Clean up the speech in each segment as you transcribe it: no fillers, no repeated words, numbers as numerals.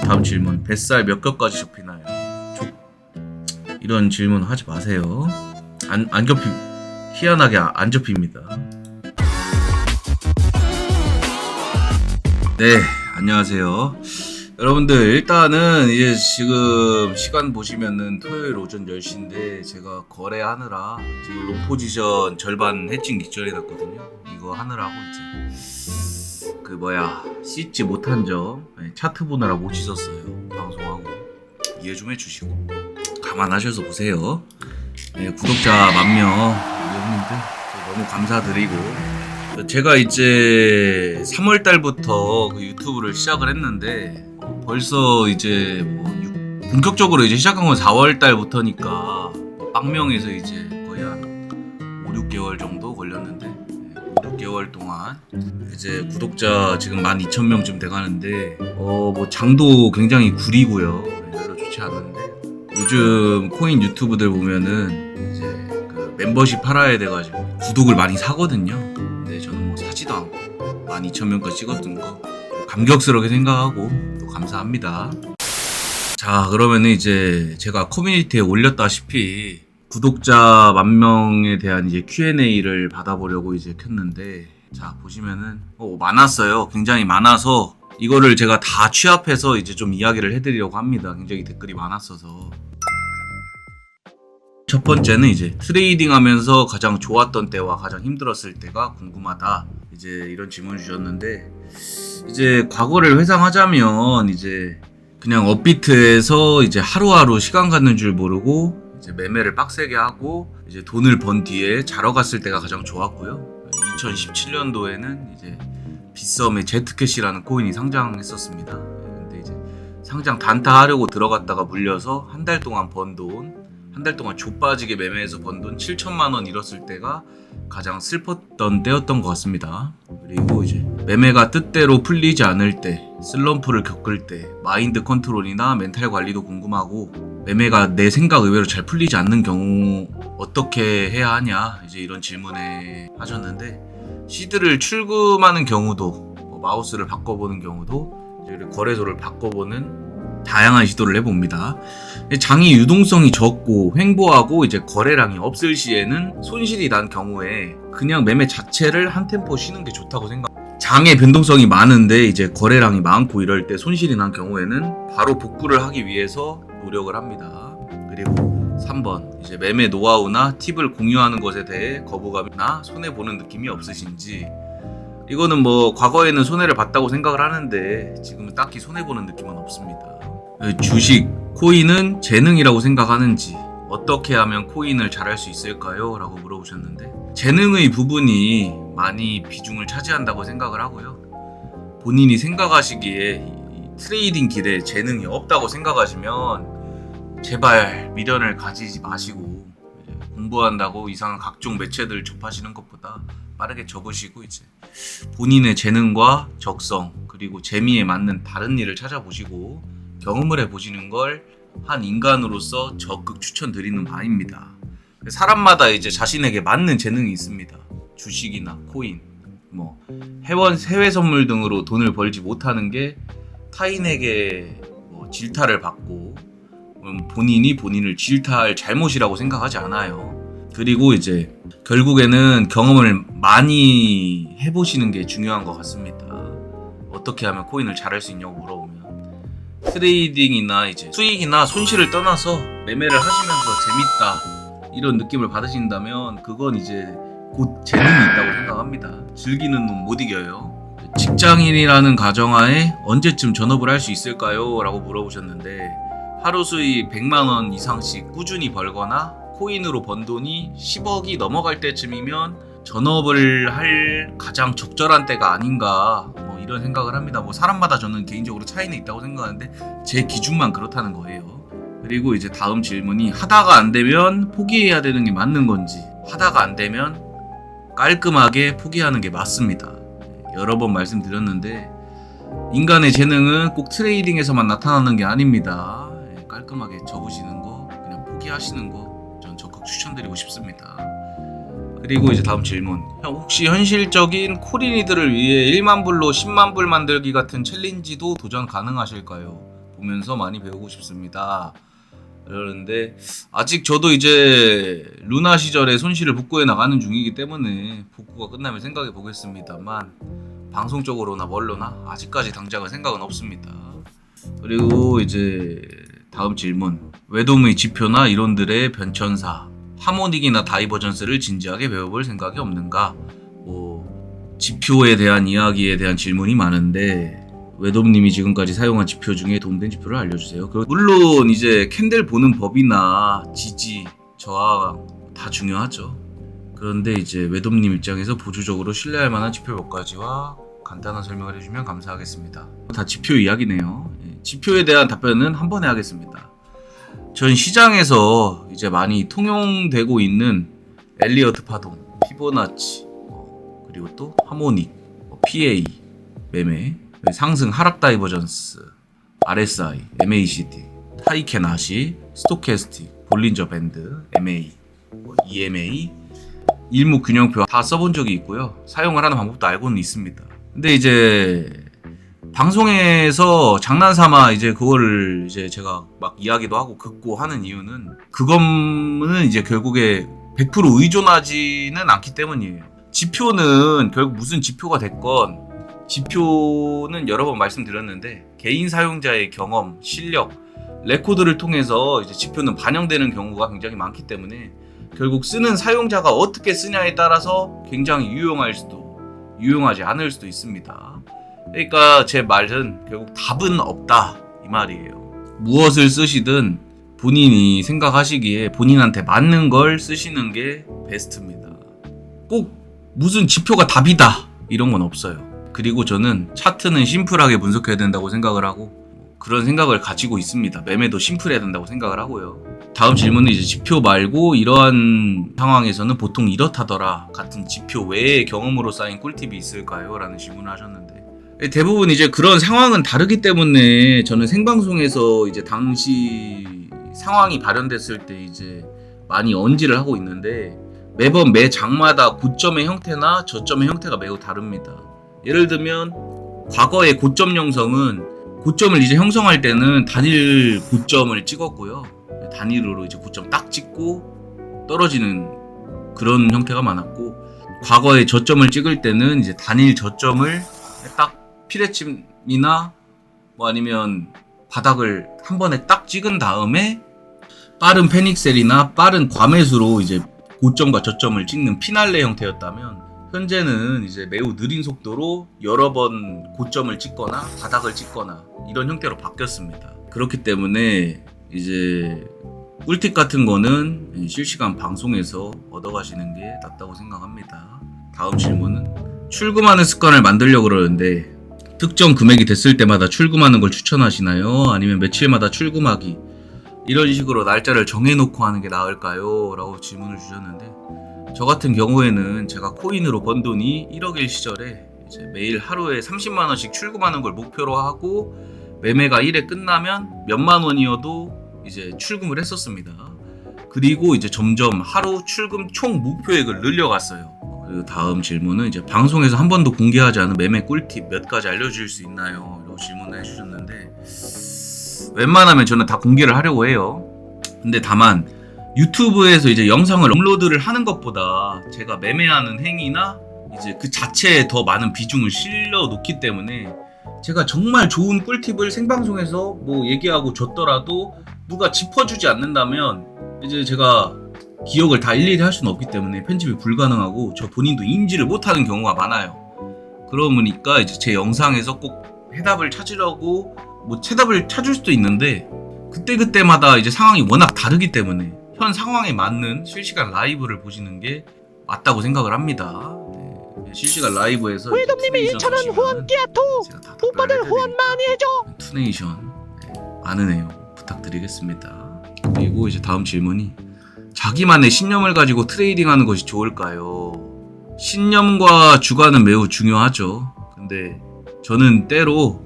다음 질문. 뱃살 몇 겹까지 접히나요? 이런 질문 하지 마세요. 안 접히, 희한하게 안 접힙니다. 네, 안녕하세요. 여러분들, 일단은 이제 지금 시간 보시면은 토요일 오전 10시인데 제가 거래하느라 지금 롱 포지션 절반 해칭 기절해 놨거든요. 이거 하느라고 이제 씻지 못한 점 차트 보느라 못 씻었어요. 방송하고 이해 좀 해주시고 감안하셔서 보세요. 네, 구독자 10,000명 형님들 너무 감사드리고, 제가 이제 3월달부터 유튜브를 시작을 했는데 벌써 이제 본격적으로 이제 시작한 건 4월달부터니까 빵명에서 이제 거의 한 5-6개월 정도 걸렸는데, 5-6개월 동안 이제 구독자 지금 12,000명쯤 돼가는데 장도 굉장히 구리고요. 별로 좋지 않은데, 요즘 코인 유튜브들 보면은 이제 멤버십 팔아야 돼가지고 구독을 많이 사거든요. 근데 저는 사지도 않고 12,000명까지 찍었던 거 감격스럽게 생각하고 또 감사합니다. 자, 그러면은 이제 제가 커뮤니티에 올렸다시피 구독자 10,000명에 대한 이제 Q&A를 받아보려고 이제 켰는데, 자 보시면은 많았어요. 굉장히 많아서 이거를 제가 다 취합해서 이제 좀 이야기를 해드리려고 합니다. 굉장히 댓글이 많았어서. 첫 번째는 이제 트레이딩 하면서 가장 좋았던 때와 가장 힘들었을 때가 궁금하다, 이제 이런 질문을 주셨는데, 이제 과거를 회상하자면 이제 그냥 업비트에서 이제 하루하루 시간 가는 줄 모르고 이제 매매를 빡세게 하고 이제 돈을 번 뒤에 자러 갔을 때가 가장 좋았고요. 2017년도에는 이제 빗썸의 제트캐시라는 코인이 상장했었습니다. 근데 이제 상장 단타하려고 들어갔다가 물려서 한 달 동안 번 돈, 한 달 동안 좆빠지게 매매해서 번 돈 7천만 원 잃었을 때가 가장 슬펐던 때였던 것 같습니다. 그리고 이제 매매가 뜻대로 풀리지 않을 때, 슬럼프를 겪을 때 마인드 컨트롤이나 멘탈 관리도 궁금하고, 매매가 내 생각 의외로 잘 풀리지 않는 경우 어떻게 해야 하냐, 이제 이런 질문에 하셨는데, 시드를 출금하는 경우도 마우스를 바꿔보는 경우도 이제 거래소를 바꿔보는 다양한 시도를 해봅니다. 장이 유동성이 적고 횡보하고 이제 거래량이 없을 시에는 손실이 난 경우에 그냥 매매 자체를 한 템포 쉬는 게 좋다고 생각합니다. 장의 변동성이 많은데 이제 거래량이 많고 이럴 때 손실이 난 경우에는 바로 복구를 하기 위해서 노력을 합니다. 그리고 3번, 이제 매매 노하우나 팁을 공유하는 것에 대해 거부감이나 손해보는 느낌이 없으신지. 이거는 과거에는 손해를 봤다고 생각을 하는데 지금은 딱히 손해보는 느낌은 없습니다. 주식, 코인은 재능이라고 생각하는지, 어떻게 하면 코인을 잘할 수 있을까요? 라고 물어보셨는데, 재능의 부분이 많이 비중을 차지한다고 생각을 하고요. 본인이 생각하시기에 트레이딩 길에 재능이 없다고 생각하시면 제발 미련을 가지지 마시고, 공부한다고 이상한 각종 매체들 접하시는 것보다 빠르게 접으시고 이제 본인의 재능과 적성 그리고 재미에 맞는 다른 일을 찾아보시고 경험을 해보시는 걸 한 인간으로서 적극 추천드리는 바입니다. 사람마다 이제 자신에게 맞는 재능이 있습니다. 주식이나 코인, 해외 선물 등으로 돈을 벌지 못하는 게 타인에게 질타를 받고 본인이 본인을 질타할 잘못이라고 생각하지 않아요. 그리고 이제 결국에는 경험을 많이 해보시는 게 중요한 것 같습니다. 어떻게 하면 코인을 잘할 수 있냐고 물어보면, 트레이딩이나 이제 수익이나 손실을 떠나서 매매를 하시면서 재밌다 이런 느낌을 받으신다면 그건 이제 곧 재능이 있다고 생각합니다. 즐기는 놈 못 이겨요. 직장인이라는 가정하에 언제쯤 전업을 할 수 있을까요? 라고 물어보셨는데, 하루 수익 100만 원 이상씩 꾸준히 벌거나 코인으로 번 돈이 10억이 넘어갈 때쯤이면 전업을 할 가장 적절한 때가 아닌가, 이런 생각을 합니다. 사람마다 저는 개인적으로 차이는 있다고 생각하는데 제 기준만 그렇다는 거예요. 그리고 이제 다음 질문이, 하다가 안 되면 포기해야 되는 게 맞는 건지, 하다가 안 되면 깔끔하게 포기하는 게 맞습니다. 여러 번 말씀드렸는데 인간의 재능은 꼭 트레이딩에서만 나타나는 게 아닙니다. 깔끔하게 접으시는 거, 그냥 포기하시는 거 전 적극 추천드리고 싶습니다. 그리고 이제 다음 질문, 혹시 현실적인 코린이들을 위해 1만 불로 10만 불 만들기 같은 챌린지도 도전 가능하실까요? 보면서 많이 배우고 싶습니다. 그러는데 아직 저도 이제 루나 시절에 손실을 복구해 나가는 중이기 때문에 복구가 끝나면 생각해 보겠습니다만 방송적으로나 뭘로나 아직까지 당장은 생각은 없습니다. 그리고 이제 다음 질문, 외돔의 지표나 이론들의 변천사, 하모닉이나 다이버전스를 진지하게 배워볼 생각이 없는가? 지표에 대한 이야기에 대한 질문이 많은데 외돔님이 지금까지 사용한 지표 중에 도움된 지표를 알려주세요. 물론 이제 캔들 보는 법이나 지지, 저하 다 중요하죠. 그런데 이제 외돔님 입장에서 보조적으로 신뢰할 만한 지표 몇 가지와 간단한 설명을 해주시면 감사하겠습니다. 다 지표 이야기네요. 지표에 대한 답변은 한 번에 하겠습니다. 전 시장에서 이제 많이 통용되고 있는 엘리어트 파동, 피보나치, 그리고 또 하모닉, PA, 매매, 상승 하락 다이버전스, RSI, MACD, 타이켄 아시, 스토캐스틱, 볼린저 밴드, MA, EMA, 일목 균형표 다 써본 적이 있고요. 사용을 하는 방법도 알고는 있습니다. 근데 이제 방송에서 장난삼아 이제 그거를 이제 제가 막 이야기도 하고 긋고 하는 이유는 그거는 이제 결국에 100% 의존하지는 않기 때문이에요. 지표는 결국 무슨 지표가 됐건 지표는 여러 번 말씀드렸는데 개인 사용자의 경험, 실력, 레코드를 통해서 이제 지표는 반영되는 경우가 굉장히 많기 때문에 결국 쓰는 사용자가 어떻게 쓰냐에 따라서 굉장히 유용할 수도 유용하지 않을 수도 있습니다. 그러니까 제 말은 결국 답은 없다 이 말이에요. 무엇을 쓰시든 본인이 생각하시기에 본인한테 맞는 걸 쓰시는 게 베스트입니다. 꼭 무슨 지표가 답이다 이런 건 없어요. 그리고 저는 차트는 심플하게 분석해야 된다고 생각을 하고 그런 생각을 가지고 있습니다. 매매도 심플해야 된다고 생각을 하고요. 다음 질문은 이제 지표 말고 이러한 상황에서는 보통 이렇다더라 같은 지표 외의 경험으로 쌓인 꿀팁이 있을까요? 라는 질문을 하셨는데 대부분 이제 그런 상황은 다르기 때문에 저는 생방송에서 이제 당시 상황이 발현됐을 때 이제 많이 언지를 하고 있는데 매번 매 장마다 고점의 형태나 저점의 형태가 매우 다릅니다. 예를 들면 과거의 고점 형성은 고점을 이제 형성할 때는 단일 고점을 찍었고요. 단일으로 이제 고점 딱 찍고 떨어지는 그런 형태가 많았고 과거의 저점을 찍을 때는 이제 단일 저점을 딱 피레침이나 뭐 아니면 바닥을 한 번에 딱 찍은 다음에 빠른 패닉셀이나 빠른 과매수로 이제 고점과 저점을 찍는 피날레 형태였다면 현재는 이제 매우 느린 속도로 여러 번 고점을 찍거나 바닥을 찍거나 이런 형태로 바뀌었습니다. 그렇기 때문에 이제 꿀팁 같은 거는 실시간 방송에서 얻어가시는 게 낫다고 생각합니다. 다음 질문은 출금하는 습관을 만들려고 그러는데 특정 금액이 됐을 때마다 출금하는 걸 추천하시나요? 아니면 며칠마다 출금하기 이런 식으로 날짜를 정해놓고 하는 게 나을까요? 라고 질문을 주셨는데 저 같은 경우에는 제가 코인으로 번 돈이 1억일 시절에 이제 매일 하루에 30만원씩 출금하는 걸 목표로 하고 매매가 1회 끝나면 몇만 원이어도 이제 출금을 했었습니다. 그리고 이제 점점 하루 출금 총 목표액을 늘려갔어요. 그리고 다음 질문은 이제 방송에서 한 번도 공개하지 않은 매매 꿀팁 몇 가지 알려줄 수 있나요? 라고 질문을 해주셨는데 웬만하면 저는 다 공개를 하려고 해요. 근데 다만 유튜브에서 이제 영상을 업로드를 하는 것보다 제가 매매하는 행위나 이제 그 자체에 더 많은 비중을 실려 놓기 때문에 제가 정말 좋은 꿀팁을 생방송에서 뭐 얘기하고 줬더라도 누가 짚어주지 않는다면 이제 제가 기억을 다 일일이 할 수는 없기 때문에 편집이 불가능하고 저 본인도 인지를 못하는 경우가 많아요. 그러니까 이제 제 영상에서 꼭 해답을 찾으려고 뭐 해답을 찾을 수도 있는데 그때그때마다 이제 상황이 워낙 다르기 때문에 현 상황에 맞는 실시간 라이브를 보시는 게 맞다고 생각을 합니다. 네, 실시간 라이브에서 외돔님이 2,000원 후원 끼야토 오빠들 후원 많이 해줘. 투네이션 많은 애요 부탁드리겠습니다. 그리고 이제 다음 질문이 자기만의 신념을 가지고 트레이딩하는 것이 좋을까요? 신념과 주관은 매우 중요하죠. 근데 저는 때로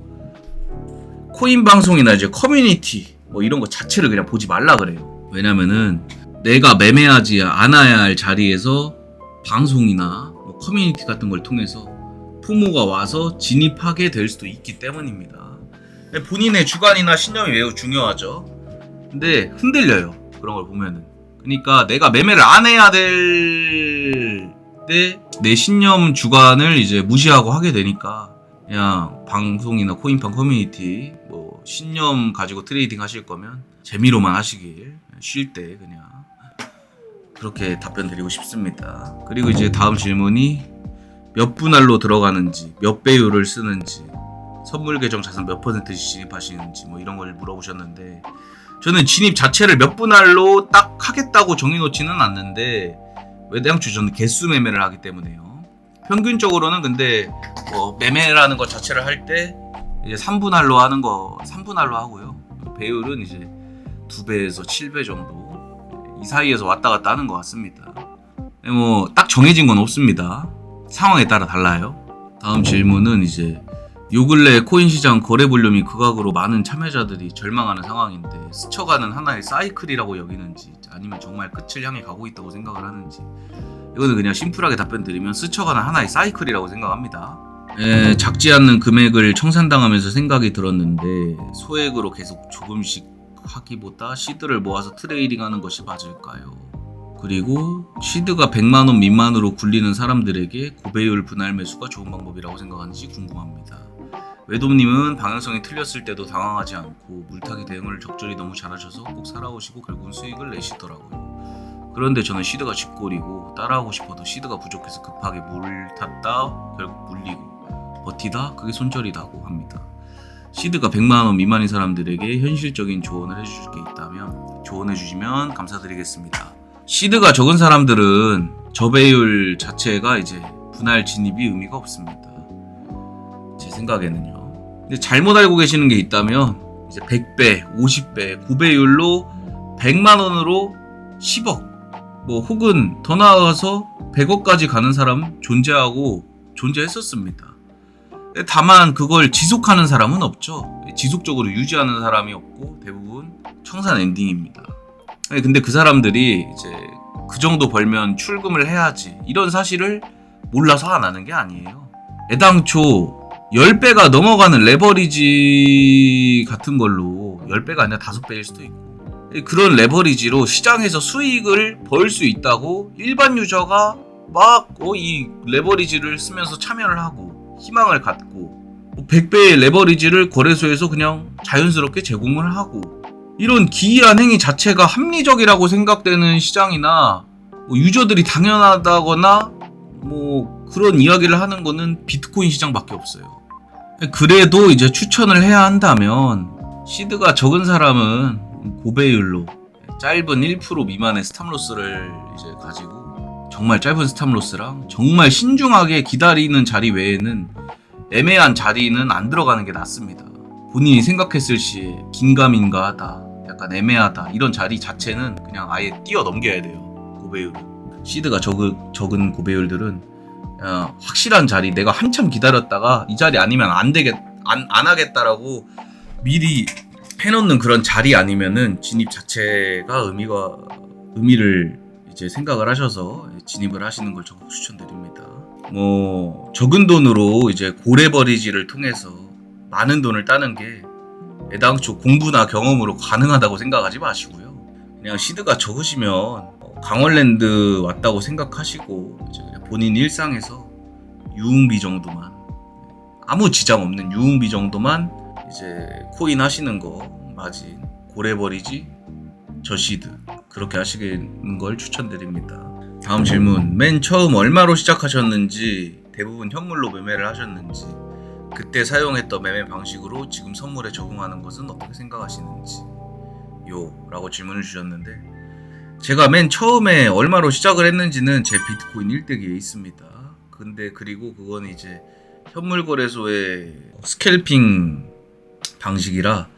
코인 방송이나 이제 커뮤니티 뭐 이런 거 자체를 그냥 보지 말라 그래요. 왜냐면은 내가 매매하지 않아야 할 자리에서 방송이나 뭐 커뮤니티 같은 걸 통해서 부모가 와서 진입하게 될 수도 있기 때문입니다. 본인의 주관이나 신념이 매우 중요하죠. 근데 흔들려요. 그런 걸 보면은. 그러니까 내가 매매를 안 해야 될 때 내 신념 주관을 이제 무시하고 하게 되니까 그냥 방송이나 코인판 커뮤니티 뭐 신념 가지고 트레이딩 하실 거면 재미로만 하시길, 쉴 때 그냥 그렇게 답변 드리고 싶습니다. 그리고 이제 다음 질문이 몇 분할로 들어가는지, 몇 배율을 쓰는지, 선물 계정 자산 몇 %씩 진입하시는지 뭐 이런 걸 물어보셨는데, 저는 진입 자체를 몇 분할로 딱 하겠다고 정해놓지는 않는데, 외대양주 저는 개수 매매를 하기 때문에요. 평균적으로는 근데 뭐 매매라는 것 자체를 할 때 이제 3분할로 하는 거 3분할로 하고요. 배율은 이제 2배에서 7배 정도 이 사이에서 왔다 갔다 하는 것 같습니다. 뭐 딱 정해진 건 없습니다. 상황에 따라 달라요. 다음 질문은 이제 요 근래 코인 시장 거래 볼륨이 극악으로 많은 참여자들이 절망하는 상황인데 스쳐가는 하나의 사이클이라고 여기는지, 아니면 정말 끝을 향해 가고 있다고 생각을 하는지. 이거는 그냥 심플하게 답변 드리면 스쳐가는 하나의 사이클이라고 생각합니다. 작지 않는 금액을 청산당하면서 생각이 들었는데, 소액으로 계속 조금씩 하기보다 시드를 모아서 트레이딩하는 것이 맞을까요? 그리고 시드가 100만원 미만으로 굴리는 사람들에게 고배율 분할 매수가 좋은 방법이라고 생각하는지 궁금합니다. 외돔님은 방향성이 틀렸을 때도 당황하지 않고 물타기 대응을 적절히 너무 잘하셔서 꼭 살아오시고 결국은 수익을 내시더라고요. 그런데 저는 시드가 쥐꼬리고 따라하고 싶어도 시드가 부족해서 급하게 물 탔다 결국 물리고 버티다 그게 손절이라고 합니다. 시드가 100만원 미만인 사람들에게 현실적인 조언을 해주실 게 있다면 조언해주시면 감사드리겠습니다. 시드가 적은 사람들은 저배율 자체가 이제 분할 진입이 의미가 없습니다. 제 생각에는요. 근데 잘못 알고 계시는 게 있다면 이제 100배, 50배, 9배율로 100만원으로 10억 뭐 혹은 더 나아가서 100억까지 가는 사람 존재했었습니다. 다만 그걸 지속하는 사람은 없죠. 지속적으로 유지하는 사람이 없고 대부분 청산 엔딩입니다. 근데 그 사람들이 이제 그 정도 벌면 출금을 해야지 이런 사실을 몰라서 안 하는 게 아니에요. 애당초 10배가 넘어가는 레버리지 같은 걸로 10배가 아니라 5배일 수도 있고 그런 레버리지로 시장에서 수익을 벌 수 있다고 일반 유저가 막 이 레버리지를 쓰면서 참여를 하고 희망을 갖고 100배의 레버리지를 거래소에서 그냥 자연스럽게 제공을 하고 이런 기이한 행위 자체가 합리적이라고 생각되는 시장이나 유저들이 당연하다거나 뭐 그런 이야기를 하는 거는 비트코인 시장밖에 없어요. 그래도 이제 추천을 해야 한다면 시드가 적은 사람은 고배율로 짧은 1% 미만의 스탑로스를 이제 가지고 정말 짧은 스탑로스랑 정말 신중하게 기다리는 자리 외에는 애매한 자리는 안 들어가는 게 낫습니다. 본인이 생각했을 시에 긴가민가하다, 약간 애매하다 이런 자리 자체는 그냥 아예 뛰어넘겨야 돼요. 고배율은 시드가 적은 고배율들은 확실한 자리, 내가 한참 기다렸다가 이 자리 아니면 안 하겠다라고 미리 해놓는 그런 자리 아니면은 진입 자체가 의미를 이제 생각을 하셔서 진입을 하시는 걸 적극 추천드립니다. 뭐 적은 돈으로 이제 고래버리지를 통해서 많은 돈을 따는 게 애당초 공부나 경험으로 가능하다고 생각하지 마시고요. 그냥 시드가 적으시면 강원랜드 왔다고 생각하시고 이제 본인 일상에서 유흥비 정도만, 아무 지장 없는 유흥비 정도만 이제 코인 하시는 거, 마진, 고래버리지, 저시드 그렇게 하시는 걸 추천드립니다. 다음 질문. 맨 처음 얼마로 시작하셨는지, 대부분 현물로 매매를 하셨는지, 그때 사용했던 매매 방식으로 지금 선물에 적용하는 것은 어떻게 생각하시는지 라고 질문을 주셨는데, 제가 맨 처음에 얼마로 시작을 했는지는 제 비트코인 일대기에 있습니다. 근데 그리고 그건 이제 현물 거래소의 스캘핑 방식이라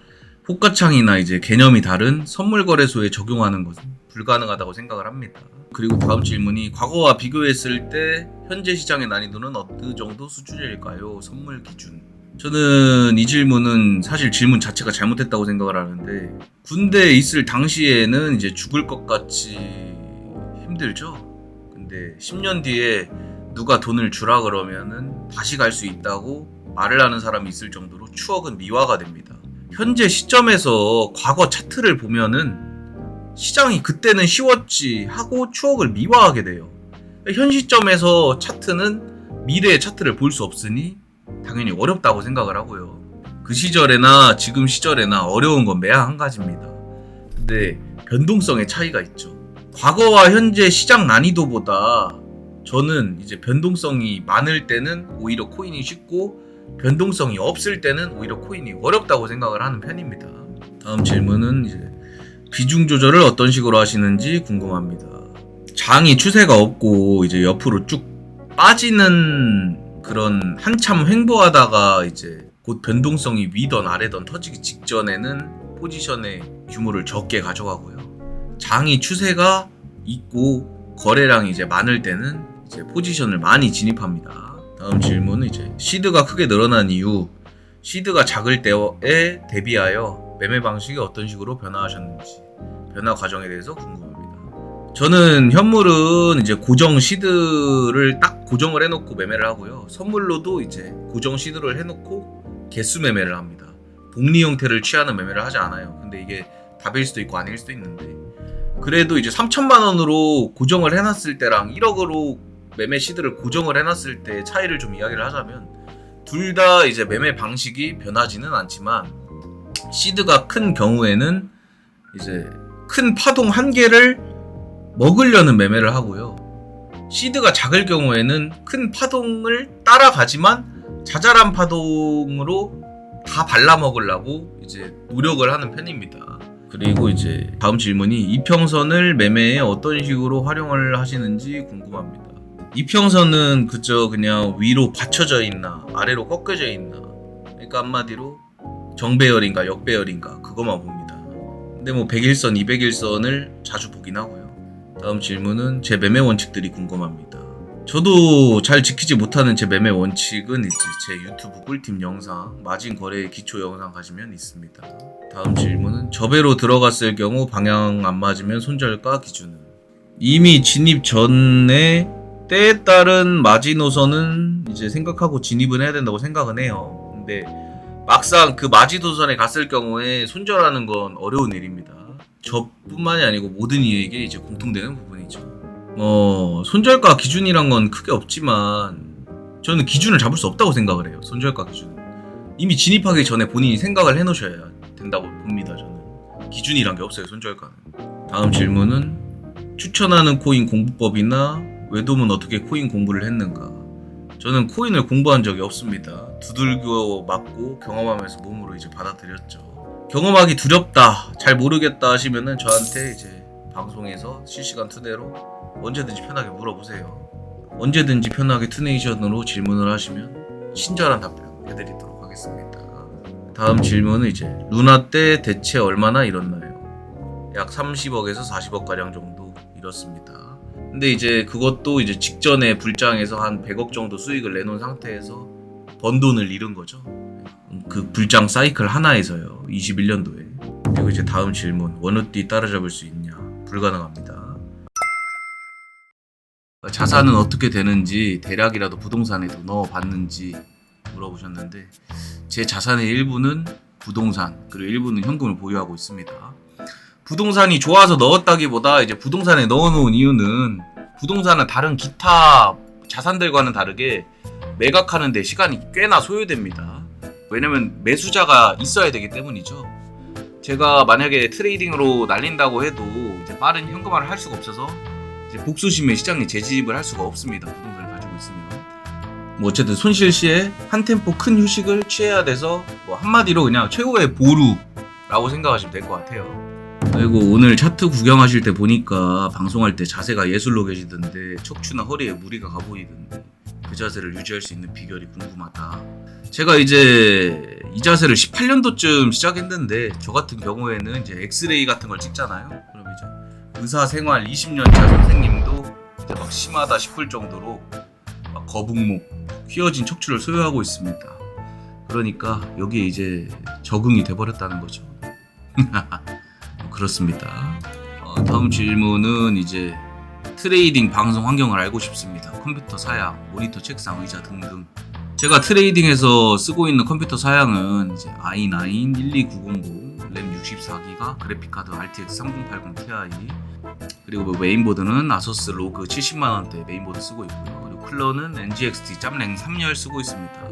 호가창이나 이제 개념이 다른 선물 거래소에 적용하는 것은 불가능하다고 생각을 합니다. 그리고 다음 질문이 과거와 비교했을 때 현재 시장의 난이도는 어느 정도 수준일까요? 선물 기준. 저는 이 질문은 사실 질문 자체가 잘못했다고 생각을 하는데, 군대에 있을 당시에는 이제 죽을 것 같이 힘들죠. 근데 10년 뒤에 누가 돈을 주라 그러면은 다시 갈 수 있다고 말을 하는 사람이 있을 정도로 추억은 미화가 됩니다. 현재 시점에서 과거 차트를 보면은 시장이 그때는 쉬웠지 하고 추억을 미화하게 돼요. 현 시점에서 차트는 미래의 차트를 볼 수 없으니 당연히 어렵다고 생각을 하고요. 그 시절에나 지금 시절에나 어려운 건 매한 한 가지입니다. 근데 변동성의 차이가 있죠. 과거와 현재 시장 난이도보다 저는 이제 변동성이 많을 때는 오히려 코인이 쉽고 변동성이 없을 때는 오히려 코인이 어렵다고 생각을 하는 편입니다. 다음 질문은 이제 비중 조절을 어떤 식으로 하시는지 궁금합니다. 장이 추세가 없고 이제 옆으로 쭉 빠지는 그런 한참 횡보하다가 이제 곧 변동성이 위던 아래던 터지기 직전에는 포지션의 규모를 적게 가져가고요. 장이 추세가 있고 거래량이 이제 많을 때는 이제 포지션을 많이 진입합니다. 다음 질문은 이제 시드가 크게 늘어난 이유, 시드가 작을 때에 대비하여 매매 방식이 어떤 식으로 변화하셨는지, 변화 과정에 대해서 궁금합니다. 저는 현물은 이제 고정 시드를 딱 고정을 해놓고 매매를 하고요. 선물로도 이제 고정 시드를 해놓고 개수 매매를 합니다. 복리 형태를 취하는 매매를 하지 않아요. 근데 이게 답일 수도 있고 아닐 수도 있는데, 그래도 이제 3천만 원으로 고정을 해놨을 때랑 1억으로 매매 시드를 고정을 해놨을 때 차이를 좀 이야기를 하자면, 둘 다 이제 매매 방식이 변하지는 않지만 시드가 큰 경우에는 이제 큰 파동 한 개를 먹으려는 매매를 하고요. 시드가 작을 경우에는 큰 파동을 따라가지만 자잘한 파동으로 다 발라먹으려고 이제 노력을 하는 편입니다. 그리고 이제 다음 질문이 이평선을 매매에 어떤 식으로 활용을 하시는지 궁금합니다. 이평선은 그저 그냥 위로 받쳐져 있나 아래로 꺾여져 있나, 그러니까 한마디로 정배열인가 역배열인가 그것만 봅니다. 근데 뭐 100일선, 200일선을 자주 보긴 하고요. 다음 질문은 제 매매 원칙들이 궁금합니다. 저도 잘 지키지 못하는 제 매매 원칙은 이제 제 유튜브 꿀팁 영상, 마진 거래의 기초 영상 가시면 있습니다. 다음 질문은 저배로 들어갔을 경우 방향 안 맞으면 손절가 기준은? 이미 진입 전에 때에 따른 마지노선은 이제 생각하고 진입은 해야 된다고 생각은 해요. 근데 막상 그 마지노선에 갔을 경우에 손절하는 건 어려운 일입니다. 저뿐만이 아니고 모든 이에게 이제 공통되는 부분이죠. 손절가 기준이란 건 크게 없지만 저는 기준을 잡을 수 없다고 생각을 해요. 손절가 기준은 이미 진입하기 전에 본인이 생각을 해놓으셔야 된다고 봅니다. 저는 기준이란 게 없어요. 손절가는. 다음 질문은 추천하는 코인 공부법이나 외돔은 어떻게 코인 공부를 했는가? 저는 코인을 공부한 적이 없습니다. 두들겨 맞고 경험하면서 몸으로 이제 받아들였죠. 경험하기 두렵다, 잘 모르겠다 하시면은 저한테 이제 방송에서 실시간 투네로 언제든지 편하게 물어보세요. 언제든지 편하게 투네이션으로 질문을 하시면 친절한 답변 해드리도록 하겠습니다. 다음 질문은 이제 루나 때 대체 얼마나 잃었나요? 약 30억에서 40억 가량 정도 잃었습니다. 근데 이제 그것도 이제 직전에 불장에서 한 100억 정도 수익을 내놓은 상태에서 번 돈을 잃은 거죠. 그 불장 사이클 하나에서요. 21년도에. 그리고 이제 다음 질문. 원우띠 따라잡을 수 있냐? 불가능합니다. 자산은 어떻게 되는지 대략이라도 부동산에도 넣어봤는지 물어보셨는데, 제 자산의 일부는 부동산, 그리고 일부는 현금을 보유하고 있습니다. 부동산이 좋아서 넣었다기보다 이제 부동산에 넣어놓은 이유는 부동산은 다른 기타 자산들과는 다르게 매각하는 데 시간이 꽤나 소요됩니다. 왜냐면 매수자가 있어야 되기 때문이죠. 제가 만약에 트레이딩으로 날린다고 해도 이제 빠른 현금화를 할 수가 없어서 이제 복수심에 시장에 재진입을 할 수가 없습니다. 부동산을 가지고 있으면. 뭐 어쨌든 손실 시에 한 템포 큰 휴식을 취해야 돼서 뭐 한마디로 그냥 최고의 보루라고 생각하시면 될 것 같아요. 그리고 오늘 차트 구경하실 때 보니까 방송할 때 자세가 예술로 계시던데 척추나 허리에 무리가 가보이던데 그 자세를 유지할 수 있는 비결이 궁금하다. 제가 이제 이 자세를 18년도쯤 시작했는데, 저 같은 경우에는 이제 엑스레이 같은 걸 찍잖아요. 그럼 이제 의사 생활 20년 차 선생님도 이제 막 심하다 싶을 정도로 막 거북목, 휘어진 척추를 소유하고 있습니다. 그러니까 여기에 이제 적응이 돼버렸다는 거죠. 그렇습니다. 다음 질문은 이제 트레이딩 방송 환경을 알고 싶습니다. 컴퓨터 사양, 모니터, 책상, 의자 등등 제가 트레이딩에서 쓰고 있는 컴퓨터 사양은 이제 i9 12900, 램 64기가, 그래픽카드 RTX 3080 Ti, 그리고 뭐 메인보드는 아소스 로그 70만원대 메인보드 쓰고 있고요. 그리고 쿨러는 NGXT 짬랭 3열 쓰고 있습니다.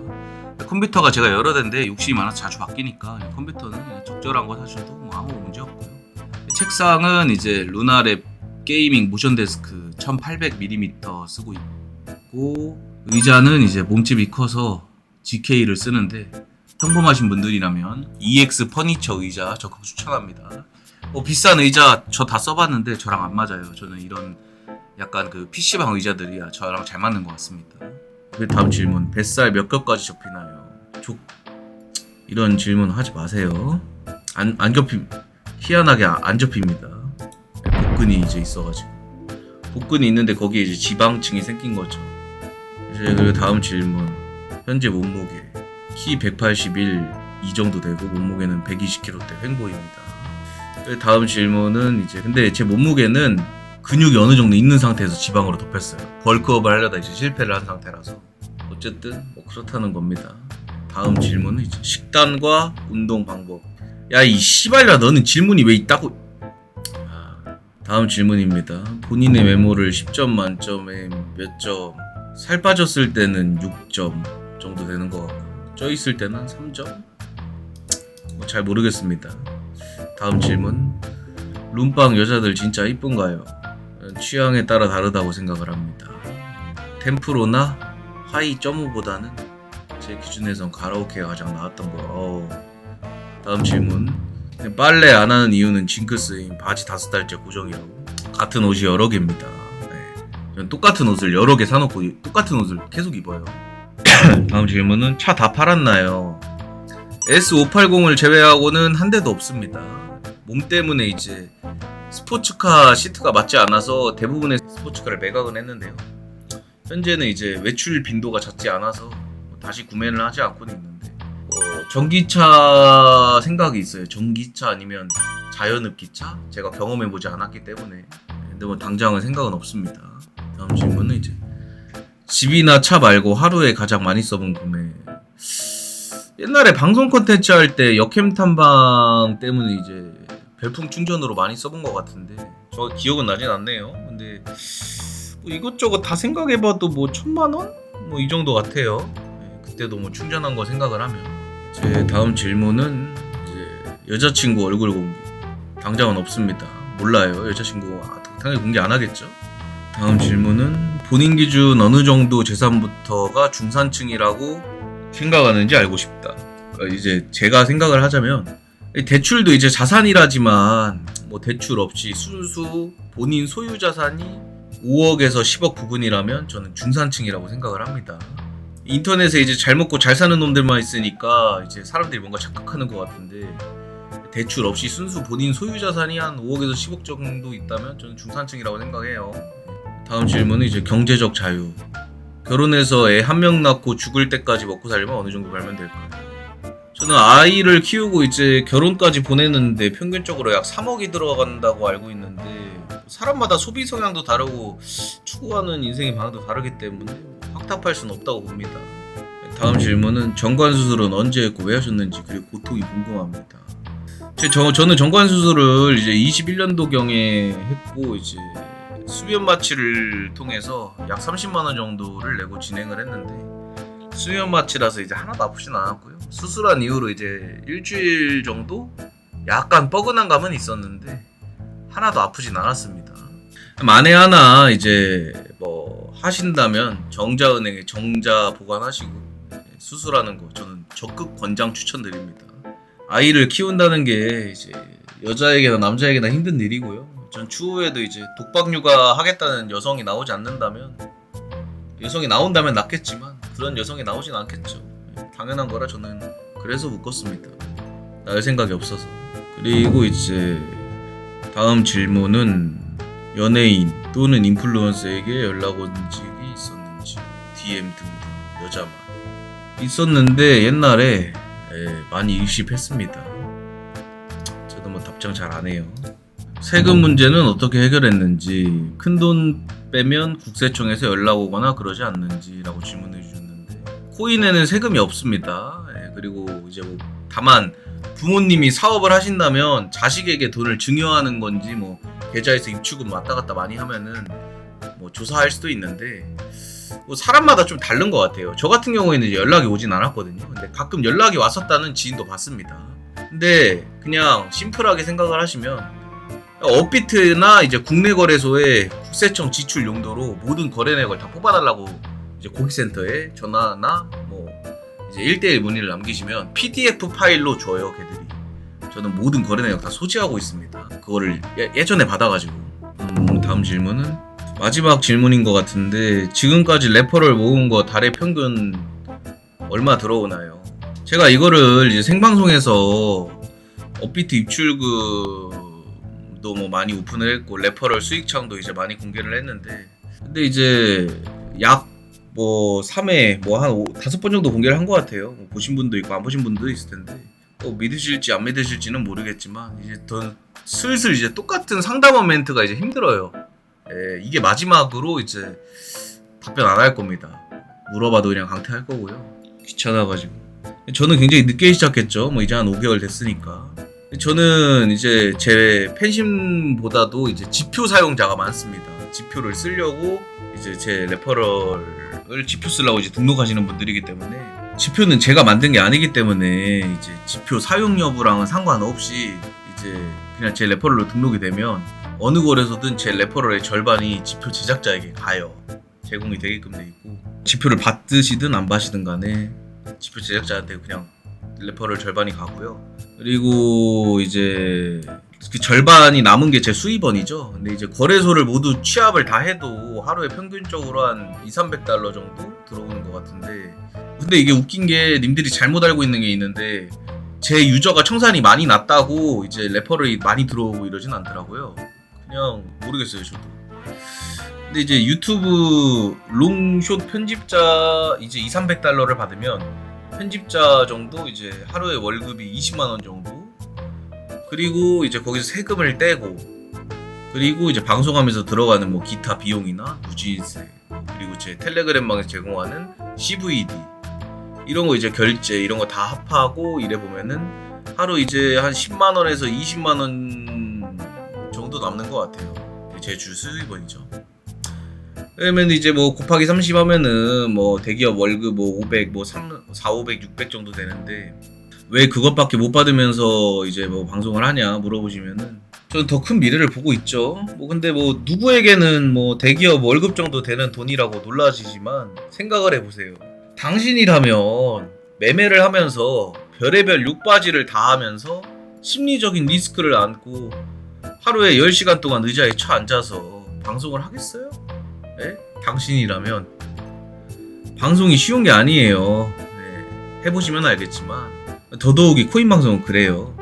컴퓨터가 제가 여러 대인데 욕심이 많아서 자주 바뀌니까 컴퓨터는 그냥 적절한 거 사셔도 뭐 아무 문제 없고요. 책상은 이제 루나랩 게이밍 모션 데스크 1800mm 쓰고 있고, 의자는 이제 몸집이 커서 GK를 쓰는데 평범하신 분들이라면 EX 퍼니처 의자 적극 추천합니다. 비싼 의자 저 다 써봤는데 저랑 안 맞아요. 저는 이런 약간 그 PC방 의자들이야 저랑 잘 맞는 것 같습니다. 다음 질문. 뱃살 몇 겹까지 접히나요? 이런 질문 하지 마세요. 안 접힘. 희한하게 안 접힙니다. 복근이 이제 있어가지고. 복근이 있는데 거기에 이제 지방층이 생긴 거죠. 이제 그리고 다음 질문. 현재 몸무게. 키 181 이 정도 되고 몸무게는 120kg대 횡보입니다. 다음 질문은 이제 근데 제 몸무게는 근육이 어느 정도 있는 상태에서 지방으로 덮였어요. 벌크업을 하려다 이제 실패를 한 상태라서 어쨌든 뭐 그렇다는 겁니다. 다음 질문은 이제 식단과 운동 방법. 야 이 씨발야 너는 질문이 왜 있다고. 다음 질문입니다. 본인의 외모를 10점 만점에 몇 점? 살 빠졌을 때는 6점 정도 되는 것 같고 쪄 있을 때는 3점? 잘 모르겠습니다. 다음 질문. 룸빵 여자들 진짜 이쁜가요? 취향에 따라 다르다고 생각을 합니다. 템프로나 하이 점오보다는 제 기준에선 가라오케가 가장 나았던 거. 다음 질문. 빨래 안 하는 이유는 징크스인 바지 5달째 고정이라고. 같은 옷이 여러 개입니다. 전 똑같은 옷을 여러 개 사놓고 똑같은 옷을 계속 입어요. 다음 질문은 차 다 팔았나요? S580을 제외하고는 한 대도 없습니다. 몸 때문에 이제 스포츠카 시트가 맞지 않아서 대부분의 스포츠카를 매각은 했는데요. 현재는 이제 외출 빈도가 잦지 않아서 다시 구매를 하지 않고는 있는데 전기차 생각이 있어요. 전기차 아니면 자연흡기차? 제가 경험해보지 않았기 때문에 근데 뭐 당장은 생각은 없습니다. 다음 질문은 이제 집이나 차 말고 하루에 가장 많이 써본 구매. 옛날에 방송 콘텐츠 할 때 역캠 탐방 때문에 이제 별풍 충전으로 많이 써본 것 같은데 저 기억은 나진 않네요. 근데 뭐 이것저것 다 생각해봐도 뭐 1000만원? 뭐 이 정도 같아요. 그때도 뭐 충전한 거 생각을 하면. 제 다음 질문은 이제 여자친구 얼굴 공개. 당장은 없습니다. 몰라요. 여자친구 당연히 공개 안 하겠죠. 다음 질문은 본인 기준 어느 정도 재산부터가 중산층이라고 생각하는지 알고 싶다. 이제 제가 생각을 하자면 대출도 이제 자산이라지만 뭐 대출 없이 순수 본인 소유 자산이 5억에서 10억 부근이라면 저는 중산층이라고 생각을 합니다. 인터넷에 이제 잘 먹고 잘 사는 놈들만 있으니까 이제 사람들이 뭔가 착각하는 것 같은데 대출 없이 순수 본인 소유 자산이 한 5억에서 10억 정도 있다면 저는 중산층이라고 생각해요. 다음 질문은 이제 경제적 자유. 결혼해서 애 한 명 낳고 죽을 때까지 먹고 살려면 어느 정도 벌면 될까요? 저는 아이를 키우고 이제 결혼까지 보내는데 평균적으로 약 3억이 들어간다고 알고 있는데 사람마다 소비 성향도 다르고 추구하는 인생의 방향도 다르기 때문에 확답할 수는 없다고 봅니다. 다음 질문은 정관 수술은 언제 했고 왜 하셨는지 그리고 고통이 궁금합니다. 저는 정관 수술을 이제 21년도경에 했고 이제 수면 마취를 통해서 약 30만 원 정도를 내고 진행을 했는데 수면 마취라서 이제 하나도 아프진 않았고요. 수술한 이후로 이제 일주일 정도 약간 뻐근한 감은 있었는데 하나도 아프진 않았습니다. 만에 하나 이제 뭐 하신다면 정자은행에 정자 보관하시고 수술하는 거 저는 적극 권장 추천드립니다. 아이를 키운다는 게 이제 여자에게나 남자에게나 힘든 일이고요. 전 추후에도 이제 독박 육아 하겠다는 여성이 나오지 않는다면 여성이 나온다면 낫겠지만 그런 여성이 나오진 않겠죠. 당연한 거라 저는 그래서 묶었습니다. 낳을 생각이 없어서. 그리고 이제 다음 질문은 연예인 또는 인플루언서에게 연락 온 적이 있었는지 DM 등등 여자만 있었는데 옛날에 많이 일십했습니다. 저도 뭐 답장 잘 안 해요. 세금 문제는 어떻게 해결했는지, 큰돈 빼면 국세청에서 연락 오거나 그러지 않는지라고 질문해 주셨는데 코인에는 세금이 없습니다. 예, 그리고 이제 뭐 다만 부모님이 사업을 하신다면 자식에게 돈을 증여하는 건지 뭐 계좌에서 입출금 왔다 갔다 많이 하면은 뭐 조사할 수도 있는데 뭐 사람마다 좀 다른 것 같아요. 저 같은 경우에는 이제 연락이 오진 않았거든요. 근데 가끔 연락이 왔었다는 지인도 봤습니다. 근데 그냥 심플하게 생각을 하시면 업비트나 이제 국내 거래소에 국세청 지출 용도로 모든 거래 내역을 다 뽑아달라고 이제 고객센터에 전화나 뭐 이제 1대1 문의를 남기시면 PDF 파일로 줘요, 걔들이. 저는 모든 거래 내역 다 소지하고 있습니다. 그거를 예전에 받아가지고. 다음 질문은 마지막 질문인 것 같은데 지금까지 레퍼럴 모은 거 달에 평균 얼마 들어오나요? 제가 이거를 이제 생방송에서 업비트 입출금도 뭐 많이 오픈을 했고 레퍼럴 수익창도 이제 많이 공개를 했는데 근데 이제 약 뭐 3회 뭐 한 5번 정도 공개를 한 것 같아요. 뭐 보신 분도 있고 안 보신 분도 있을 텐데 믿으실지 안 믿으실지는 모르겠지만 이제 더 슬슬 이제 똑같은 상담원 멘트가 이제 힘들어요. 예, 이게 마지막으로 이제 답변 안 할 겁니다. 물어봐도 그냥 강퇴할 거고요. 귀찮아가지고. 저는 굉장히 늦게 시작했죠. 뭐 이제 한 5개월 됐으니까. 저는 이제 제 팬심보다도 이제 지표 사용자가 많습니다. 지표를 쓰려고 이제 제 레퍼럴을 지표 쓰려고 이제 등록하시는 분들이기 때문에 지표는 제가 만든 게 아니기 때문에 이제 지표 사용 여부랑은 상관없이 이제 그냥 제 레퍼럴로 등록이 되면 어느 거래소든 제 레퍼럴의 절반이 지표 제작자에게 가요. 제공이 되게끔 돼 있고 지표를 받으시든 안 받으시든 간에 지표 제작자한테 그냥 레퍼럴 절반이 가고요. 그리고 이제 그 절반이 남은 게 제 수입원이죠. 근데 이제 거래소를 모두 취합을 다 해도 하루에 평균적으로 한 200~300달러 정도 들어오는 것 같은데 근데 이게 웃긴 게 님들이 잘못 알고 있는 게 있는데 제 유저가 청산이 많이 났다고 이제 레퍼럴이 많이 들어오고 이러진 않더라고요. 그냥 모르겠어요 저도. 근데 이제 유튜브 롱숏 편집자 이제 200~300달러를 받으면 편집자 정도 이제 하루에 월급이 20만원 정도 그리고 이제 거기서 세금을 떼고 그리고 이제 방송하면서 들어가는 뭐 기타 비용이나 누진세 그리고 제 텔레그램방에서 제공하는 CVD 이런 거 이제 결제 이런 거 다 합하고 이래 보면은 하루 이제 한 10만원에서 20만원 정도 남는 것 같아요. 제 주 수입원이죠. 그러면 이제 뭐 곱하기 30 하면은 뭐 대기업 월급 뭐 500, 뭐 4, 500, 600 정도 되는데 왜 그것밖에 못 받으면서 이제 뭐 방송을 하냐 물어보시면은 저는 더 큰 미래를 보고 있죠. 뭐 근데 뭐 누구에게는 뭐 대기업 월급 정도 되는 돈이라고 놀라시지만 생각을 해보세요. 당신이라면 매매를 하면서 별의별 욕바지를 다 하면서 심리적인 리스크를 안고 하루에 10시간 동안 의자에 쳐 앉아서 방송을 하겠어요? 네? 당신이라면 방송이 쉬운 게 아니에요. 네, 해보시면 알겠지만 더더욱이 코인 방송은 그래요.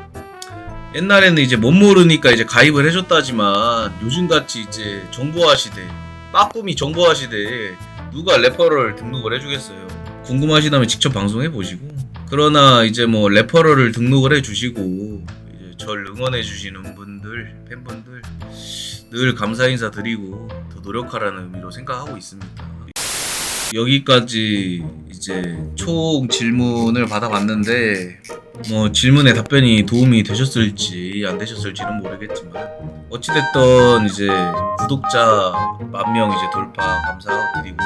옛날에는 이제 못 모르니까 이제 가입을 해줬다지만 요즘같이 이제 정보화 시대, 빠꿈이 정보화 시대에 누가 레퍼럴 등록을 해주겠어요. 궁금하시다면 직접 방송해 보시고. 그러나 이제 뭐 레퍼럴을 등록을 해주시고 이제 절 응원해주시는 분들, 팬분들 늘 감사 인사 드리고 더 노력하라는 의미로 생각하고 있습니다. 여기까지 이제 총 질문을 받아봤는데 뭐 질문에 답변이 도움이 되셨을지 안 되셨을지는 모르겠지만 어찌됐든 이제 구독자 10,000명 이제 돌파 감사드리고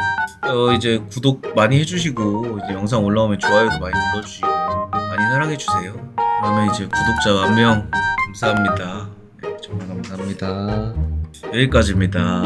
이제 구독 많이 해주시고 이제 영상 올라오면 좋아요도 많이 눌러주시고 많이 사랑해주세요. 그러면 이제 구독자 10,000명 감사합니다. 네, 정말 감사합니다. 여기까지입니다.